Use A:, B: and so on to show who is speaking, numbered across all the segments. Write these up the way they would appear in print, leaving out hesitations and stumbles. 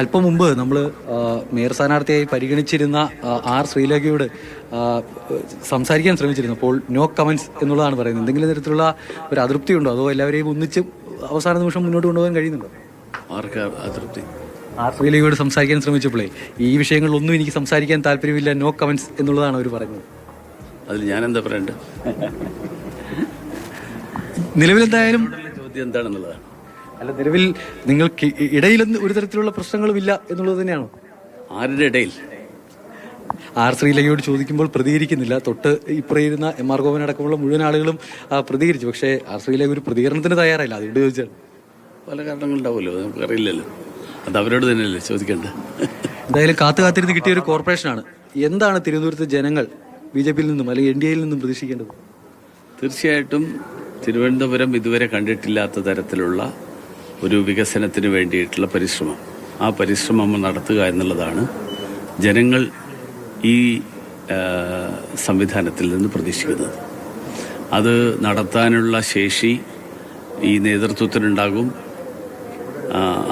A: അല്പം മുമ്പ് നമ്മൾ മേയർ സ്ഥാനാർത്ഥിയായി പരിഗണിച്ചിരുന്ന ആർ ശ്രീലേഖയോട് സംസാരിക്കാൻ ശ്രമിച്ചിരുന്നു. അപ്പോൾ നോ കമൻസ് എന്നുള്ളതാണ് പറയുന്നത്. എന്തെങ്കിലും തരത്തിലുള്ള ഒരു അതൃപ്തി ഉണ്ടോ, അതോ എല്ലാവരെയും ഒന്നിച്ച് അവസാന നിമിഷം മുന്നോട്ട് കൊണ്ടുപോകാൻ കഴിയുന്നുണ്ടോ?
B: ആർക്ക് അതൃപ്തി?
A: ആർ ശ്രീലേഖയോട് സംസാരിക്കാൻ ശ്രമിച്ചപ്പോഴേ ഈ വിഷയങ്ങളിലൊന്നും എനിക്ക് സംസാരിക്കാൻ താല്പര്യമില്ല, നോ കമൻസ് എന്നുള്ളതാണ് അവർ പറയുന്നത്.
B: അതിൽ ഞാൻ എന്താ പറയണ്ടത്?
A: നിലവിലെന്തായാലും
B: ചോദ്യം എന്താണെന്നുള്ളതാണ്.
A: അല്ല, നിലവിൽ നിങ്ങൾക്ക് ഇടയിലൊന്നും ഒരു തരത്തിലുള്ള പ്രശ്നങ്ങളുമില്ല എന്നുള്ളത് തന്നെയാണോ?
B: ആരുടെ ഇടയിൽ?
A: ആർ ശ്രീലേഖയോട് ചോദിക്കുമ്പോൾ പ്രതികരിക്കുന്നില്ല. തൊട്ട് ഇപ്പറയിരുന്ന എം ആർ ഗോവൻ അടക്കമുള്ള മുഴുവൻ ആളുകളും പ്രതികരിച്ചു. പക്ഷേ ആർ ശ്രീലേഖ ഒരു പ്രതികരണത്തിന് തയ്യാറായില്ല. അതുകൊണ്ട് ചോദിച്ചാണ്.
B: പല കാരണങ്ങളുണ്ടാവുമല്ലോ, നമുക്കറിയില്ലല്ലോ. അത് അവരോട് തന്നെയല്ലേ ചോദിക്കേണ്ടത്.
A: എന്തായാലും കാത്തിരുന്ന് കിട്ടിയ ഒരു കോർപ്പറേഷനാണ്. എന്താണ് തിരുവനന്തപുരത്ത് ജനങ്ങൾ BJP-യിൽ നിന്നും അല്ലെങ്കിൽ NDA-യിൽ നിന്നും പ്രതീക്ഷിക്കേണ്ടത്?
B: തീർച്ചയായിട്ടും തിരുവനന്തപുരം ഇതുവരെ കണ്ടിട്ടില്ലാത്ത തരത്തിലുള്ള ഒരു വികസനത്തിന് വേണ്ടിയിട്ടുള്ള പരിശ്രമം, ആ പരിശ്രമം നടത്തുക എന്നുള്ളതാണ് ജനങ്ങൾ ഈ സംവിധാനത്തിൽ നിന്ന് പ്രതീക്ഷിക്കുന്നത്. അത് നടത്താനുള്ള ശേഷി ഈ നേതൃത്വത്തിനുണ്ടാകും.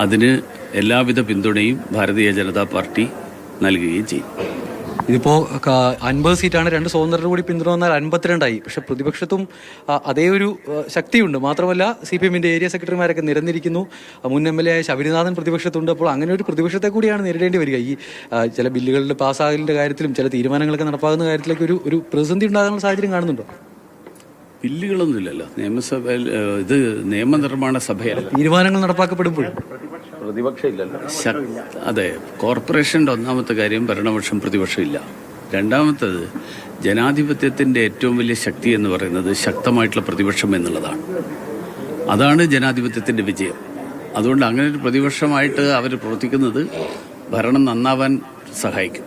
B: അതിന് എല്ലാവിധ പിന്തുണയും ഭാരതീയ ജനതാ പാർട്ടി നൽകുകയും ചെയ്യും.
A: ഇതിപ്പോൾ 50 സീറ്റാണ്, 2 സ്വതന്ത്രരുടെ കൂടി പിന്തുണ വന്നാൽ 52ആയി. പക്ഷെ പ്രതിപക്ഷത്തും അതേ ഒരു ശക്തിയുണ്ട്. മാത്രമല്ല CPM-ന്റെ ഏരിയ സെക്രട്ടറിമാരൊക്കെ നിരന്നിരിക്കുന്നു. മുൻ MLA ആയ ശബരിനാഥൻ പ്രതിപക്ഷത്തുണ്ട്. അപ്പോൾ അങ്ങനെ ഒരു പ്രതിപക്ഷത്തെ കൂടിയാണ് നേരിടേണ്ടി വരിക. ഈ ചില ബില്ലുകളുടെ പാസ്സാകലിൻ്റെ കാര്യത്തിലും ചില തീരുമാനങ്ങളൊക്കെ നടപ്പാകുന്ന കാര്യത്തിലേക്ക് ഒരു പ്രതിസന്ധി ഉണ്ടാകാനുള്ള സാഹചര്യം കാണുന്നുണ്ടോ?
B: ബില്ലുകളൊന്നുമില്ലല്ലോ നിയമസഭയിൽ. ഇത് നിയമനിർമ്മാണ സഭയല്ല.
A: തീരുമാനങ്ങൾ നടപ്പാക്കപ്പെടുമ്പോൾ
B: പ്രതിപക്ഷം ഇല്ലല്ലോ. അതെ, കോർപ്പറേഷൻ്റെ ഒന്നാമത്തെ കാര്യം ഭരണപക്ഷം പ്രതിപക്ഷമില്ല. രണ്ടാമത്തത് ജനാധിപത്യത്തിൻ്റെ ഏറ്റവും വലിയ ശക്തി എന്ന് പറയുന്നത് ശക്തമായിട്ടുള്ള പ്രതിപക്ഷം എന്നുള്ളതാണ്. അതാണ് ജനാധിപത്യത്തിൻ്റെ വിജയം. അതുകൊണ്ട് അങ്ങനെ ഒരു പ്രതിപക്ഷമായിട്ട് അവർ പ്രവർത്തിക്കുന്നത് ഭരണം നന്നാവാൻ സഹായിക്കും.